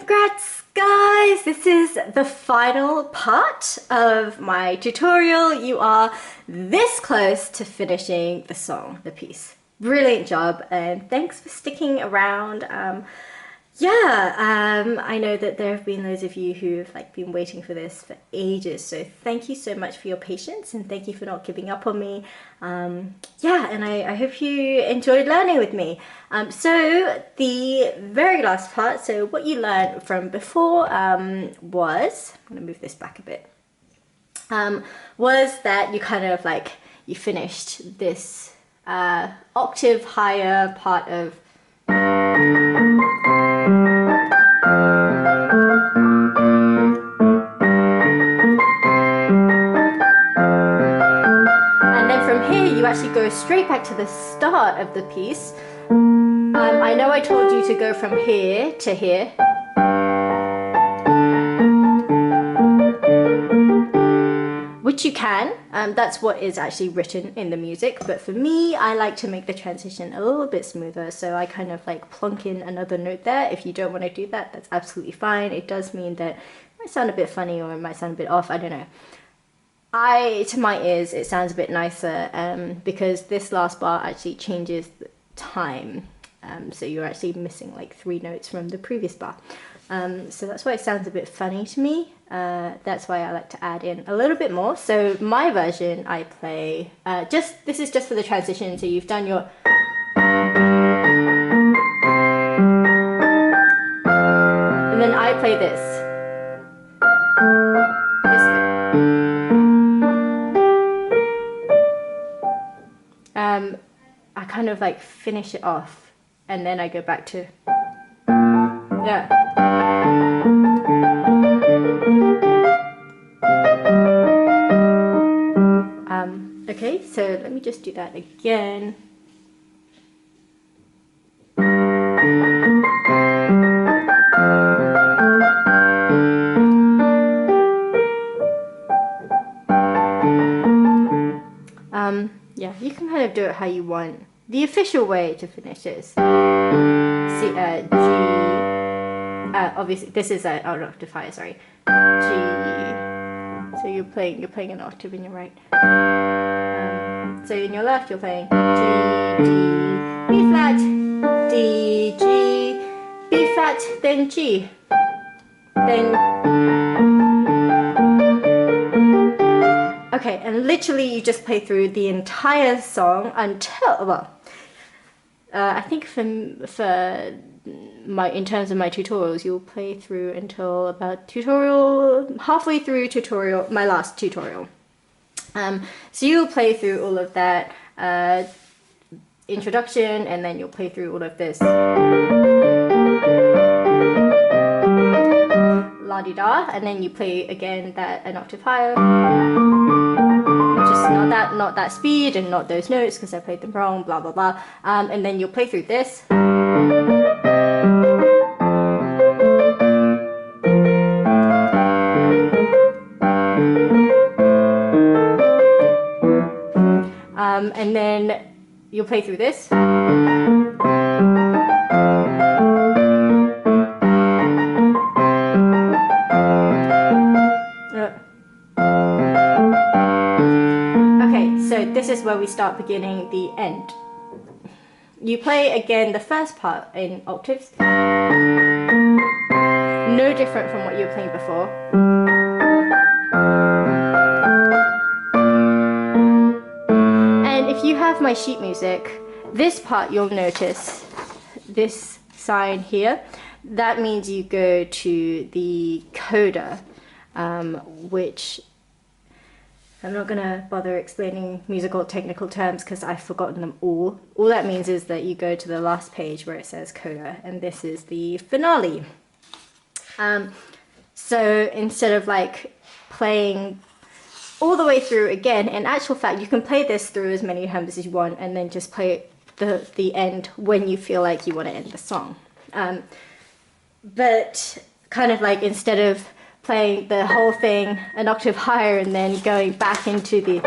Congrats guys! This is the final part of my tutorial. You are this close to finishing the song, the piece. Brilliant job, and thanks for sticking around. I know that there have been those of you who've been waiting for this for ages, so thank you so much for your patience and thank you for not giving up on me. And I hope you enjoyed learning with me. So the very last part, so what you learned from before was, I'm gonna move this back a bit, was that you kind of you finished this octave higher part of actually go straight back to the start of the piece. I know I told you to go from here to here. Which you can, that's what is actually written in the music, but for me, I like to make the transition a little bit smoother, so I kind of plunk in another note there. If you don't want to do that, that's absolutely fine. It does mean that it might sound a bit funny or it might sound a bit off, I don't know. To my ears, it sounds a bit nicer because this last bar actually changes the time. So you're actually missing 3 notes from the previous bar. So that's why it sounds a bit funny to me. That's why I like to add in a little bit more. So my version, I play, this is just for the transition. So you've done your... And then I play this. I kind of finish it off and then I go back to, yeah. Okay, so let me just do that again. Yeah, you can kind of do it how you want. The official way to finish is G. Obviously, this is an octave higher. Sorry, G. So you're playing an octave in your right. So in your left, you're playing G, D, B flat, D, G, B flat, then G, then. Okay, and literally you just play through the entire song until, well, I think in terms of my tutorials, you'll play through until about halfway through tutorial, my last tutorial. So you'll play through all of that introduction, and then you'll play through all of this la-di-da, and then you play again an octave higher. Just not that speed and not those notes because I played them wrong, blah blah blah. And then you'll play through this. And then you'll play through this. So this is where we start beginning the end. You play again the first part in octaves. No different from what you were playing before. And if you have my sheet music, this part you'll notice, this sign here, that means you go to the coda, which I'm not going to bother explaining musical technical terms because I've forgotten them all. All that means is that you go to the last page where it says coda, and this is the finale. So instead of playing all the way through again, in actual fact, you can play this through as many times as you want and then just play the end when you feel like you want to end the song. But kind of instead of playing the whole thing an octave higher and then going back into the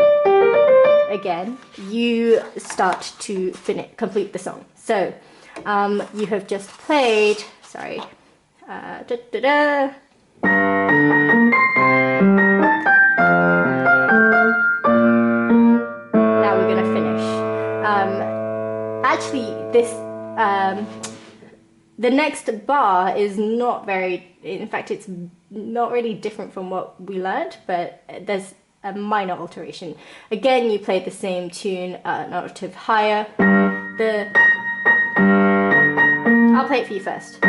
again, you start to complete the song. So you have just played, sorry, Da, da, da. Now we're gonna finish. Actually, this the next bar is not very, in fact it's not really different from what we learned, but there's a minor alteration. Again, you play the same tune an octave higher. I'll play it for you first.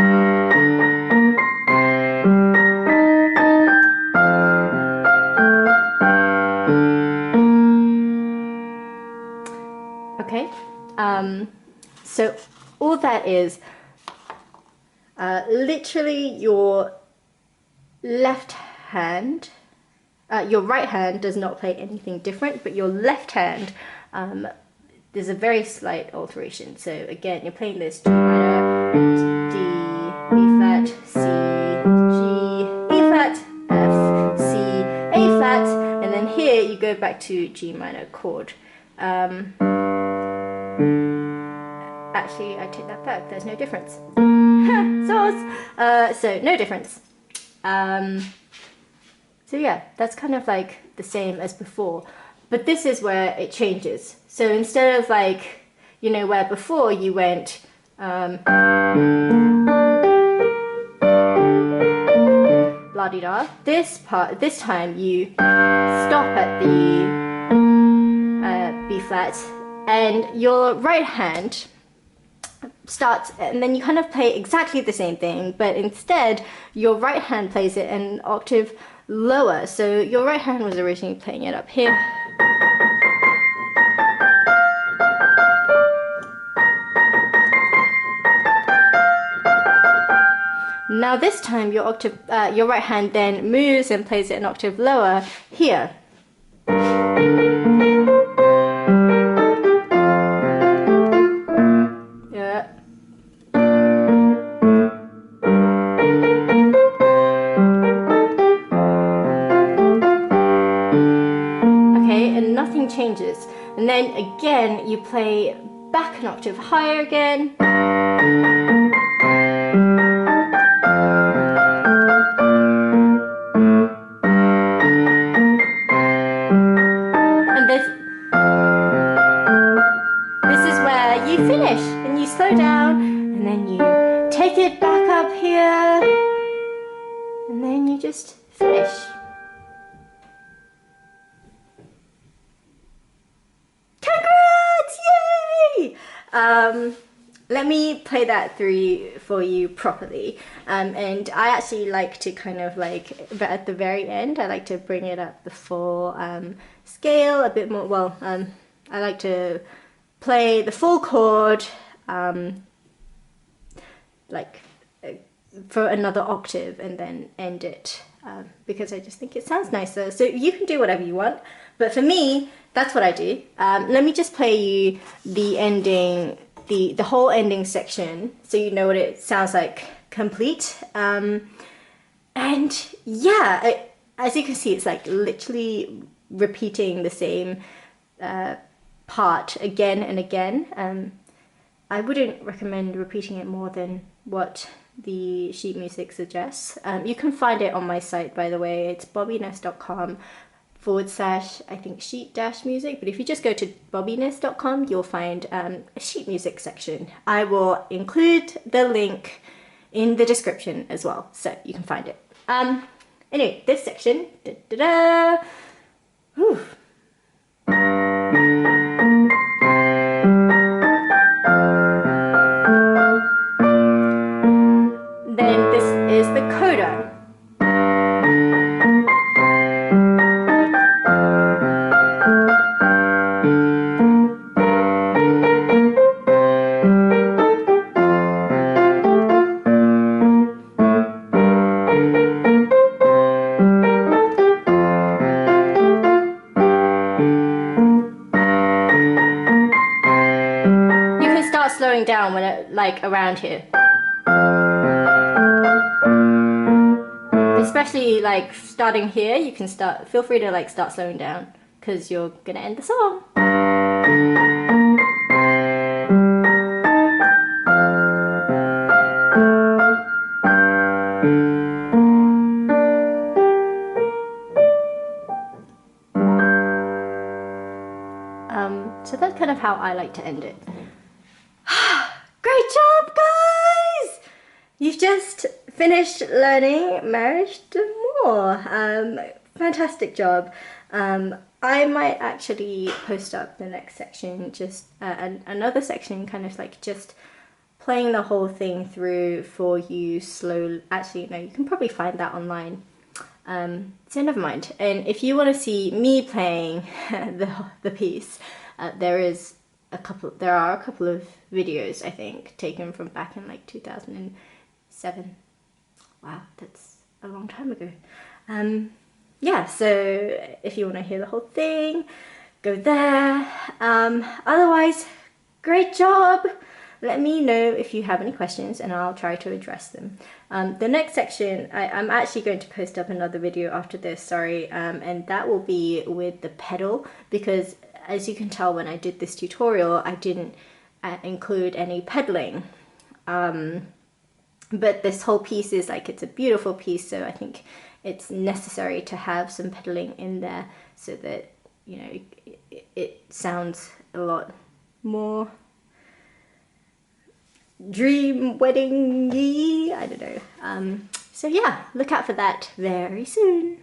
Okay, so all that is literally your left hand, your right hand does not play anything different, but your left hand, there's a very slight alteration. So again, you're playing this G minor, D, B flat, C, G, B flat, F, C, A flat, and then here you go back to G minor chord. Actually, I take that back, there's no difference. So no difference. So yeah, that's kind of like the same as before, but this is where it changes. So instead of like, you know, where before you went la-di-da, this time you stop at the B flat, and your right hand starts, and then you kind of play exactly the same thing, but instead your right hand plays it an octave lower. So your right hand was originally playing it up here. Now this time your right hand then moves and plays it an octave lower here. Yeah. Okay, and nothing changes. And then again you play back an octave higher again. This is where you finish, and you slow down, and then you take it back up here, and then you just finish. Congrats! Yay! Let me play that through for you properly. And I actually like to kind of like, at the very end, I like to bring it up the full scale a bit more. Well, I like to play the full chord like for another octave and then end it because I just think it sounds nicer. So you can do whatever you want, but for me, that's what I do. Let me just play you the ending, the whole ending section, so you know what it sounds like complete. And yeah, as you can see, it's like literally repeating the same part again and again. I wouldn't recommend repeating it more than what the sheet music suggests. You can find it on my site, by the way. It's bobbynest.com/ I think sheet-music, but if you just go to bobbynest.com, you'll find a sheet music section. I will include the link in the description as well, so you can find it. Anyway, this section, da-da-da. Whew. Then this is the coda. Slowing down when it, like, around here, especially like starting here. You can feel free to like start slowing down because you're gonna end the song. how I like to end it. Great job, guys! You've just finished learning Mariage d'amour. Fantastic job. I might actually post up the next section, just another section kind of like just playing the whole thing through for you slowly. Actually, no, you can probably find that online. So never mind. And if you want to see me playing the piece, there are a couple of videos, I think, taken from back in like 2007. Wow, that's a long time ago. Yeah, so if you want to hear the whole thing, go there. Otherwise, great job! Let me know if you have any questions and I'll try to address them. The next section, I'm actually going to post up another video after this, sorry, and that will be with the pedal, because as you can tell when I did this tutorial, I didn't include any pedaling. But this whole piece is like, it's a beautiful piece, so I think it's necessary to have some pedaling in there so that, you know, it sounds a lot more dream wedding-y, I don't know. So yeah, look out for that very soon.